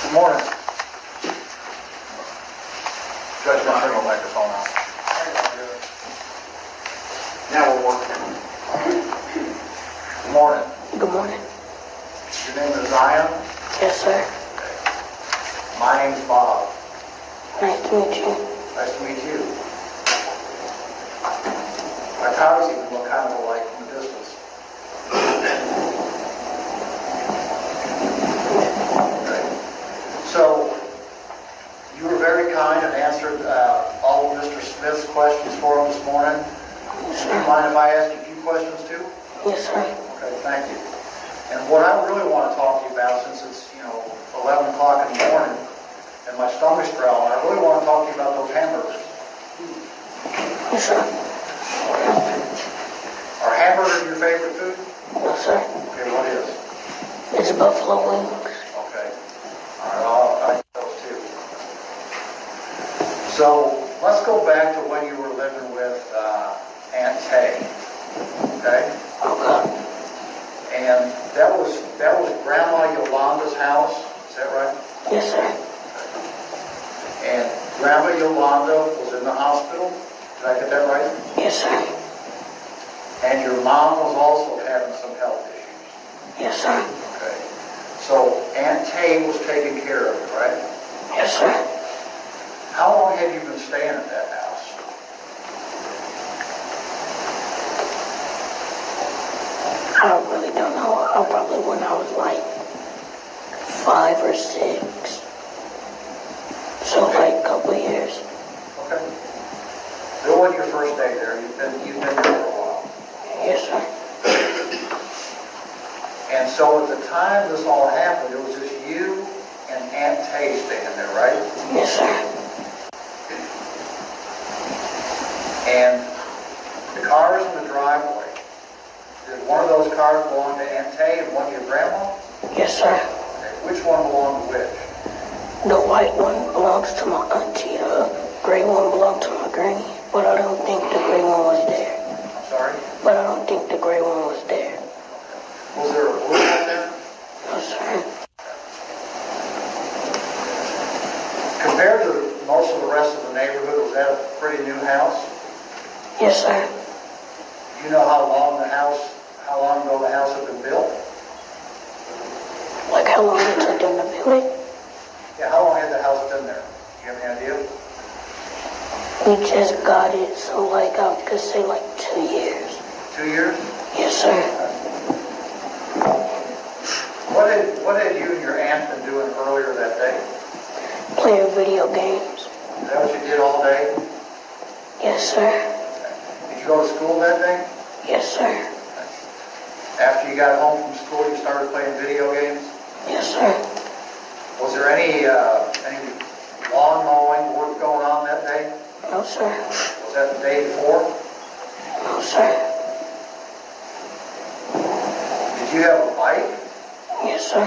Good morning. Judge, not turn the microphone on. Now we're working. Good morning. Good morning. Your name is Zion? Yes, sir. My name is Bob. Nice to meet you. Nice to meet you. Our towers even look kind of alike from a distance. Okay. So, you were very kind and answered all of Mr. Smith's questions for him this morning. Do you mind if I ask you a few questions too? Yes, sir. Okay, thank you. And what I really want to talk to you about, since it's, 11 o'clock in the morning and my stomach's growling, I really want to talk to you about those hamburgers. Yes, sir. Are hamburgers your favorite food? No, sir. Okay, what is? It's buffalo wings. Okay. All right, I'll eat those too. So, let's go back to when you were living with Aunt Tay. Okay? Okay. And that was Grandma Yolanda's house, is that right? Yes, sir. And Grandma Yolanda was in the hospital, did I get that right? Yes, sir. And your mom was also having some health issues. Yes, sir. Okay. So Aunt Tay was taking care of you, right? Yes, sir. How long have you been staying at that house? I really don't know. Probably when I was like 5 or 6. So Okay. like a couple years. Okay. So what was your first day there? You've been there for a while. Yes, sir. And so at the time this all happened, it was just you and Aunt Tay staying there, right? Yes, sir. And the cars in the driveway, did one of those cars belong to Aunt Tay and one to your grandma? Yes, sir. Okay. Which one belonged to which? The white one belongs to my auntie. The gray one belongs to my granny. But I don't think the gray one was there. I'm sorry? But I don't think the gray one was there. Was there a blue one there? No, sir. Compared to most of the rest of the neighborhood, was that a pretty new house? Yes, sir. Do you know how long ago the house had been built? Like how long it took them to build it? Yeah, how long had the house been there? Do you have any idea? We just got it, so like I could say like 2 years. 2 years? Yes, sir. What had you and your aunt been doing earlier that day? Playing video games. Is that what you did all day? Yes, sir. Did you go to school that day? Yes, sir. After you got home from school, you started playing video games? Yes, sir. Was there any lawn mowing work going on that day? No, sir. Was that the day before? No, sir. Did you have a bike? Yes, sir.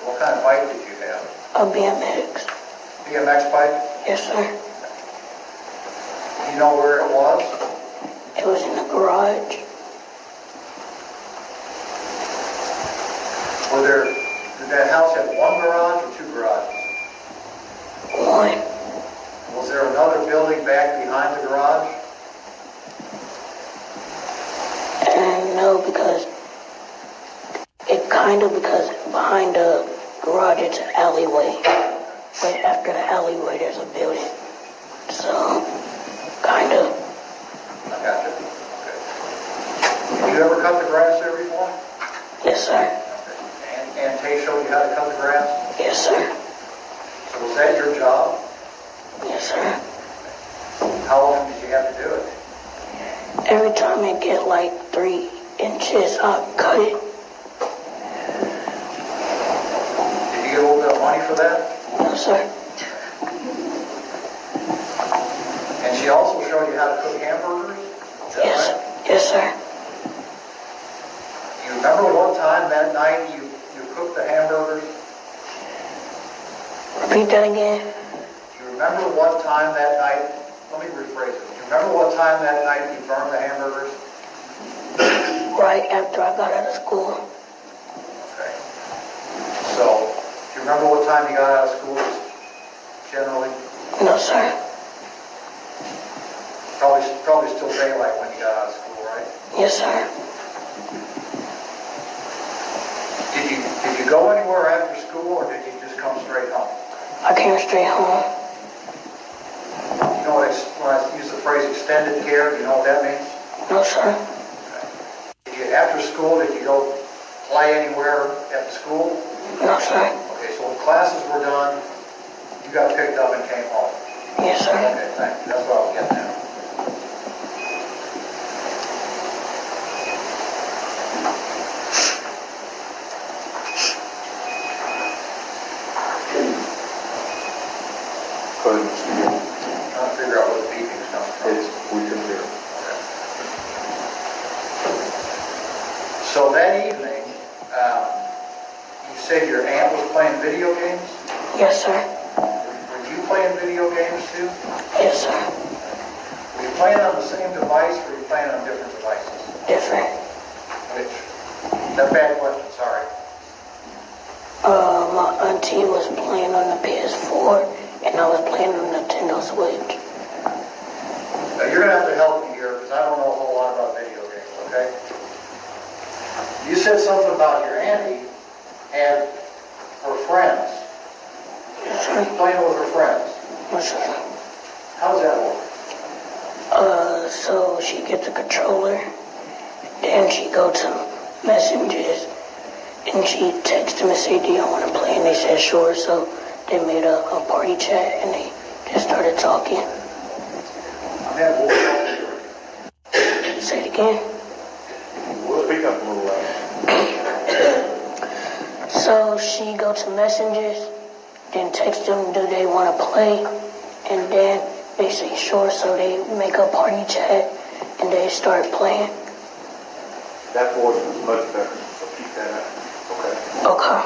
What kind of bike did you have? A BMX. BMX bike? Yes, sir. Do you know where it was? It was in the garage. Did that house have one garage or 2 garages? One. Was there another building back behind the garage? And no, because because behind the garage it's an alleyway. But after the alleyway there's a building. So, kind of. I got you. Okay. Did you ever cut the grass there before? Yes, sir. Okay. And Tay showed you how to cut the grass? Yes, sir. So was that your job? Yes, sir. How long did you have to do it? Every time it get like 3 inches, I cut it. Did you get a little bit of money for that? No, sir. And she also showed you how to cook hamburgers? Is that Yes, right? yes, sir. Do you remember what time that night you cooked the hamburgers? Repeat that again. Do you remember what time that night, let me rephrase it. Do you remember what time that night you burned the hamburgers? Right after I got out of school. Okay. So, do you remember what time you got out of school, generally? No, sir. Probably still daylight when you got out of school, right? Yes, sir. Did you go anywhere after school, or did you just come straight home? I came straight home. You know when I use the phrase extended care, do you know what that means? No, sir. After school, did you go play anywhere at the school? No, sir. Okay, so when classes were done, you got picked up and came home. Yes, sir. Okay, thank you. That's what I was getting at. Go ahead, Mr. Gill. Trying to figure out where the beeping's coming from. We can hear. So that evening, you said your aunt was playing video games? Yes, sir. Were you playing video games too? Yes, sir. Were you playing on the same device, or were you playing on different devices? Different. Which? That's a bad question, sorry. My auntie was playing on the PS4, and I was playing on the Nintendo Switch. Now, you're going to have to help me here, because I don't know a whole lot about video games, okay? You said something about your auntie and her friends. Yes, sir. Playing with her friends. Yes, sir. How does that work? So she gets a controller, then she go to messages, and she texts them and say, do y'all want to play? And they said, sure. So they made a party chat, and they just started talking. I'm having a little trouble. Say it again. We'll speak up a little louder. So she go to messages, then text them, do they want to play? And then they say sure, so they make a party chat, and they start playing. That voice is much better, so keep that up. Okay? Okay.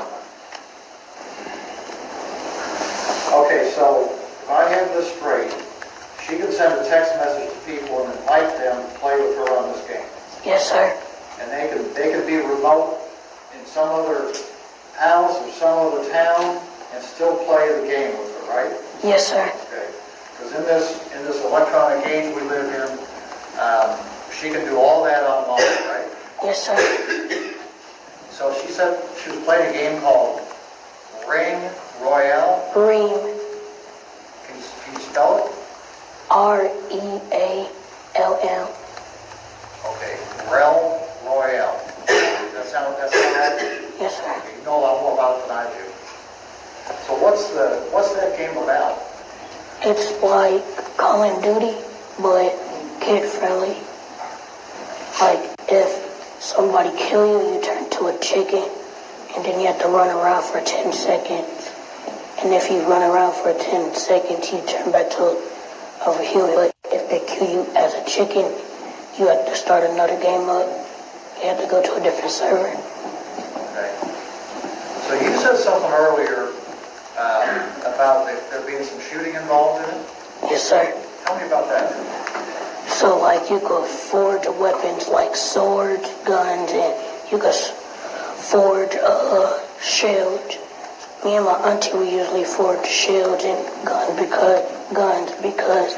Okay, so if I have this straight, she can send a text message to people and invite them to play with her on this game. Yes, sir. And they could be remote in some other house or some other town and still play the game with her, right? Yes, sir. Okay. Because in this electronic age we live in, she can do all that online, right? Yes, sir. So she said she was playing a game called Ring Royale. Ream. Can you spell it? Ream. Okay. Realm Royale. That sound right? Yes, sir. You know a lot more about it than I do. So what's that game about? It's like Call of Duty, but kid-friendly. Like, if somebody kill you, you turn to a chicken, and then you have to run around for 10 seconds. And if you run around for 10 seconds, you turn back to a human. But if they kill you as a chicken, you have to start another game up. You have to go to a different server. Okay. So you said something earlier about there being some shooting involved in it. Yes, sir. Tell me about that. So, like, you could forge weapons like swords, guns, and you could forge shields. Me and my auntie, we usually forge shields and guns because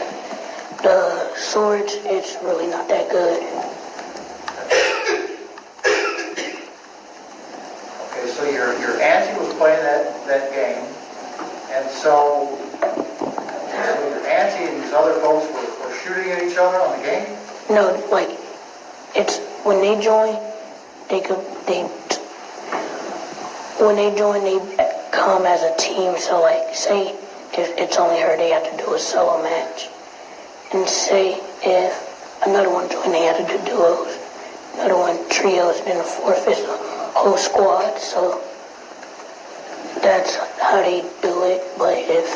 the swords, it's really not that good. Okay, so your auntie was playing that game, and so your auntie and these other folks were shooting at each other on the game? No, like, it's when they join, when they join, they come as a team. So, like, say if it's only her, they have to do a solo match. And say if another one joined, they have to do duos. Another one, trios, and then the fourth is a whole squad. So that's how they do it. But if,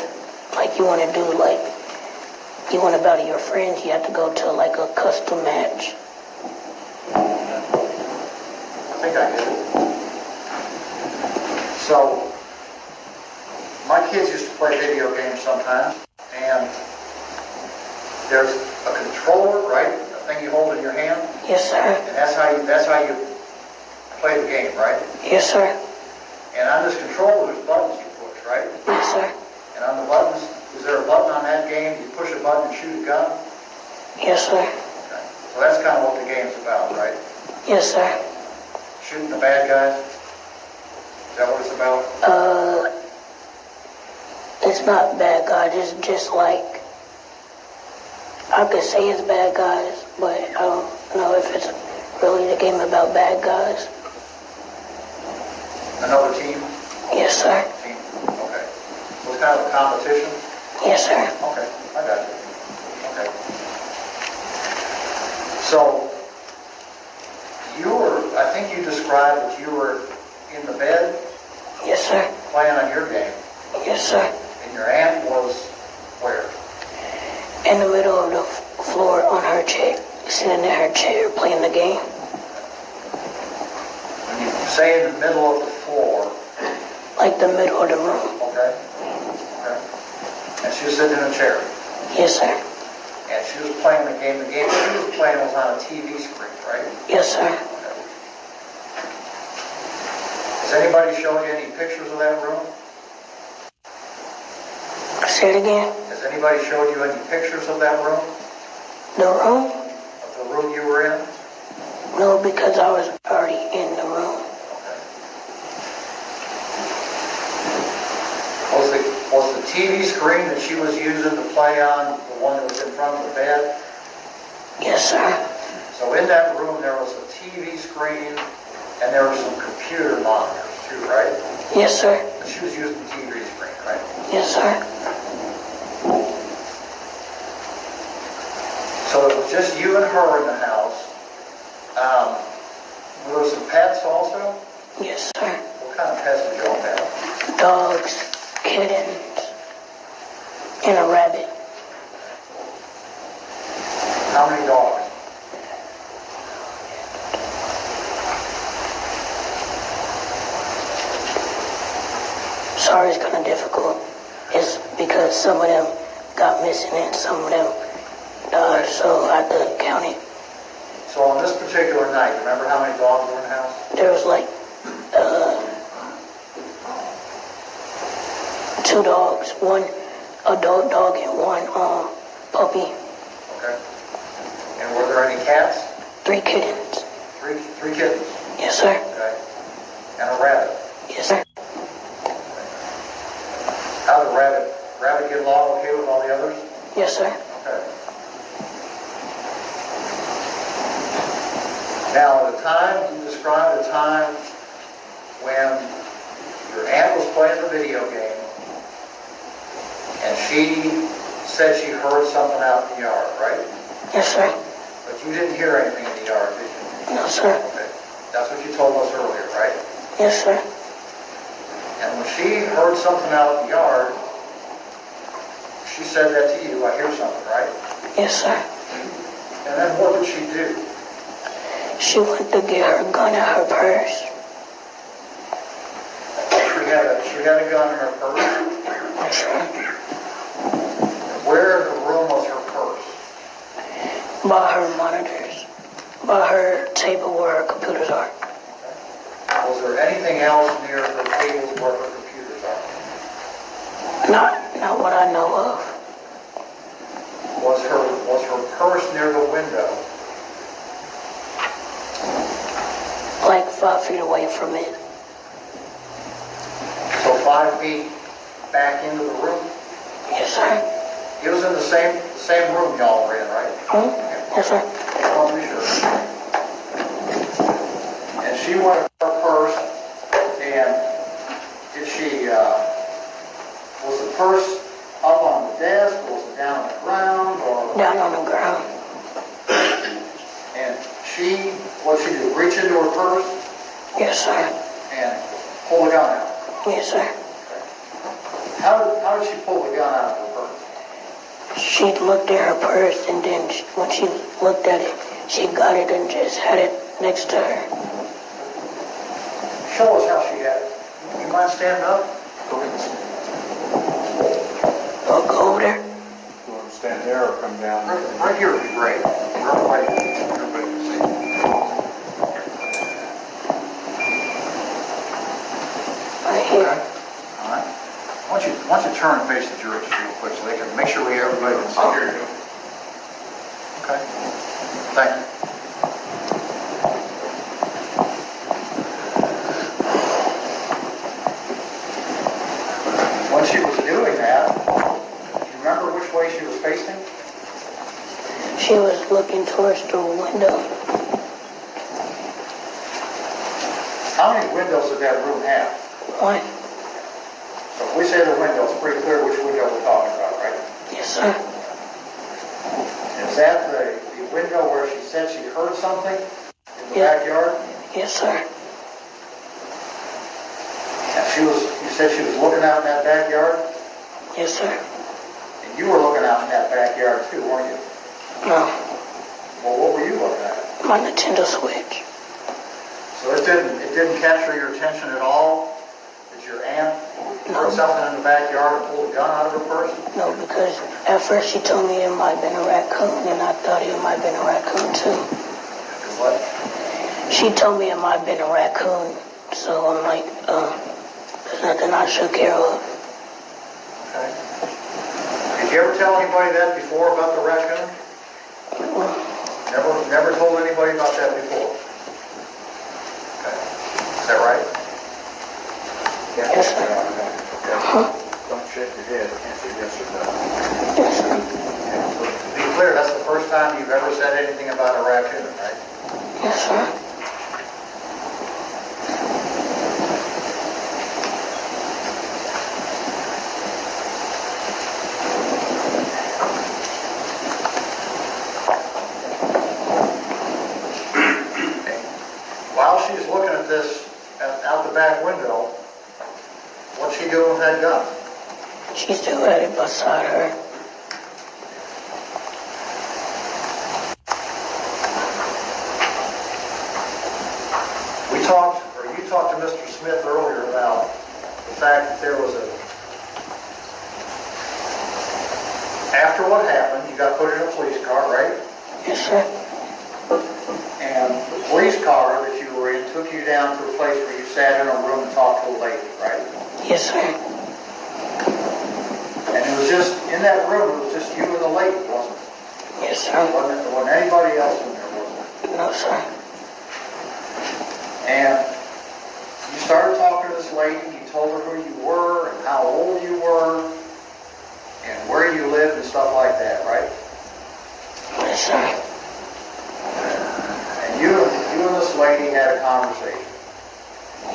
like, you want to do, like, you want to battle your friends, you have to go to, like, a custom match. I think I get it. So, my kids used to play video games sometimes, and there's a controller, right? A thing you hold in your hand, Yes, sir. and that's how you play the game, right? Yes, sir. And on this controller, there's buttons you button and shoot a gun? Yes, sir. Okay. So that's kind of what the game's about, right? Yes, sir. Shooting the bad guys? Is that what it's about? It's not bad guys, it's just like, I could say it's bad guys, but I don't know if it's really the game about bad guys. Another team? Yes, sir. Team. Okay. So it's kind of a competition? Yes, sir. Okay, I got you. Okay. So, I think you described that you were in the bed Yes, sir. playing on your game, Yes, sir. and your aunt was where? In the middle of the floor on her chair, sitting in her chair playing the game. When you say in the middle of the floor, Like the middle of the room. okay? Okay. And she was sitting in a chair, Yes, sir. and she was playing the game. The game she was playing was on a TV screen, right? Yes, sir. Has anybody shown you any pictures of that room? Say it again. Has anybody showed you any pictures of that room? The room? Of the room you were in? No, because I was already in the room. Okay. Was the TV screen that she was using to play on the one that was in front of the bed? Yes, sir. So in that room there was a TV screen and there were some computer monitors too, right? Yes, sir. But she was using the TV screen, right? Yes, sir. So it was just you and her in the house. Were there some pets also? Yes, sir. What kind of pets did y'all have? Dogs, kittens, and a rabbit. How many dogs? Sorry, it's kind of difficult. It's because some of them got missing and some of them died, so I had to count it. So on this particular night, remember how many dogs were in the house? There was like 2 dogs, one adult dog and one puppy, Okay. And were there any cats? 3 kittens. Three kittens. Yes, sir. Okay. And a rabbit. Yes, sir. How did rabbit get along okay with all the others? Yes, sir. Okay. Now, at the time, you described a time when your aunt was playing the video game and she said she heard something out in the yard, right? Yes, sir. But you didn't hear anything in the yard, did you? No, sir. Okay. That's what you told us earlier, right? Yes, sir. And when she heard something out in the yard, she said that to you, I hear something, right? Yes, sir. And then what did she do? She went to get her gun out her purse. She had a gun in her purse. Yes, sir. Where in the room was her purse? By her monitors. By her table where her computers are. Was there anything else near the tables where her computers are? Not what I know of. Was her purse near the window? Like 5 feet away from it. So 5 feet back into the room? Yes, sir. It was in the same room y'all were in, right? Yes, sir. I want to be sure. And she wanted her purse, and did she, was the purse up on the desk, or was it down on the ground, or? Down on the ground. And what'd she do, reach into her purse Yes, sir. and pull the gun out? Yes, sir. How did she pull the gun out of her purse? She looked at her purse, and then when she looked at it, she got it and just had it next to her. Show us how she had it. You mind standing up? Go ahead and stand. I'll go over there. You want to stand there or come down? Right here would be great. Everybody can see. Right here. Okay. All right. Why don't you turn and face the jury just real quick so they can make sure everybody can see. Here you go. Okay. Thank you. When she was doing that, do you remember which way she was facing? She was looking towards the window. How many windows did that room have? One. So if we say the window, it's pretty clear which window we're talking about, right? Yes, sir. Is that the window where she said she heard something in the Yeah. backyard? Yes, sir. And you said she was looking out in that backyard? Yes, sir. And you were looking out in that backyard too, weren't you? No. Well, what were you looking at? My Nintendo Switch. So it didn't capture your attention at all that your aunt heard something in the backyard and pulled a gun out of her purse? No, because at first she told me it might have been a raccoon, and I thought it might have been a raccoon too. What? She told me it might have been a raccoon, so I'm like, there's nothing I should care of. Okay. Did you ever tell anybody that before about the raccoon? Never told anybody about that before? Okay. Is that right? Yes, sir. Don't shake your head, answer yes or no. Yes, sir. To be clear, that's the first time you've ever said anything about a raccoon, right? Yes, sir. While she's looking at this out the back window, what's she doing with that gun? She still had it beside her. You talked to Mr. Smith earlier about the fact that there was after what happened, you got put in a police car, right? Yes, sir. And the police car that you were in took you down to a place where you sat in a room and talked to a lady, right? Yes, sir. And it was just, in that room, it was just you and the lady, wasn't it? Yes, There sir. wasn't anybody else in there, was there? No, sir. And you started talking to this lady, you told her who you were and how old you were and where you lived and stuff like that, right? Yes, sir. And you and this lady had a conversation.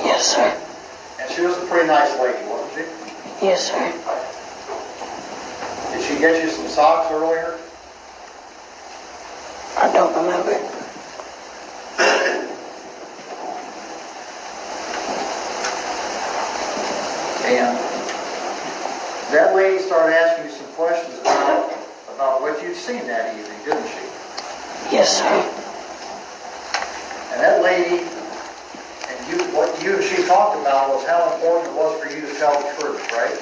Yes, sir. And she was a pretty nice lady, wasn't she? Yes, sir. Did she get you some socks earlier? I don't remember. And that lady started asking you some questions about what you'd seen that evening, didn't she? Yes, sir. And that lady, what you and she talked about was how important it was for you to tell the truth, right?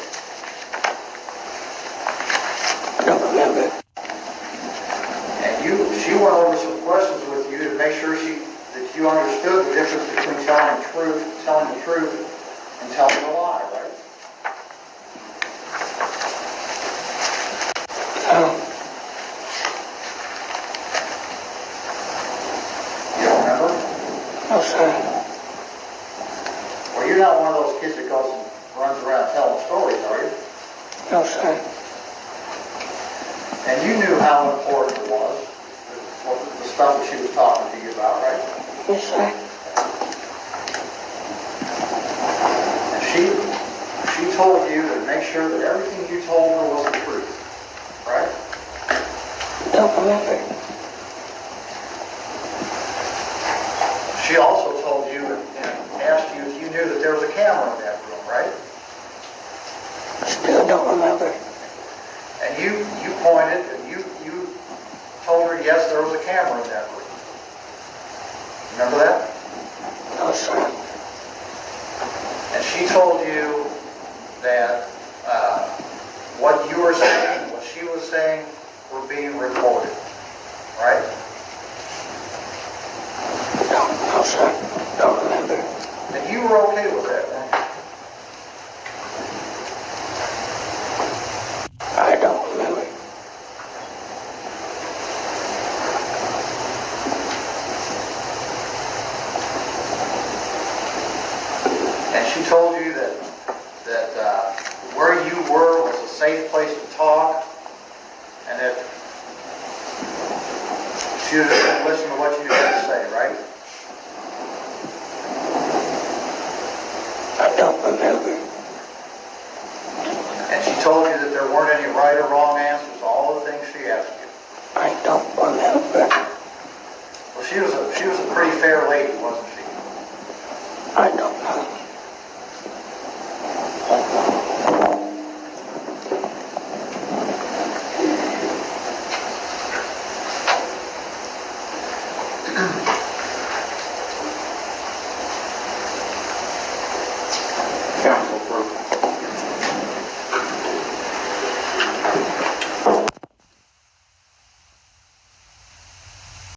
I don't remember. And she went over some questions with you to make sure that you understood the difference between telling the truth and telling a lie, right? No. You don't remember? No, sir. Well, you're not one of those kids that goes and runs around telling stories, are you? No, sir. And you knew how important it was, the stuff that she was talking to you about, right? Yes, sir. And she told you to make sure that everything you told her was the truth, right? Don't remember. She also told you and asked you if you knew that there was a camera in that room, right? Still don't remember. And you pointed and you told her, yes, there was a camera in that room. Remember that? No, sir. And she told you that what you were saying, what she was saying, were being recorded, right? No, sir. Don't remember. And you were okay with that, weren't you? safe place to talk, and that she was just going to listen to what you had to say, right? I don't remember. And she told you that there weren't any right or wrong answers to all the things she asked you. I don't remember. Well, she was a pretty fair lady, wasn't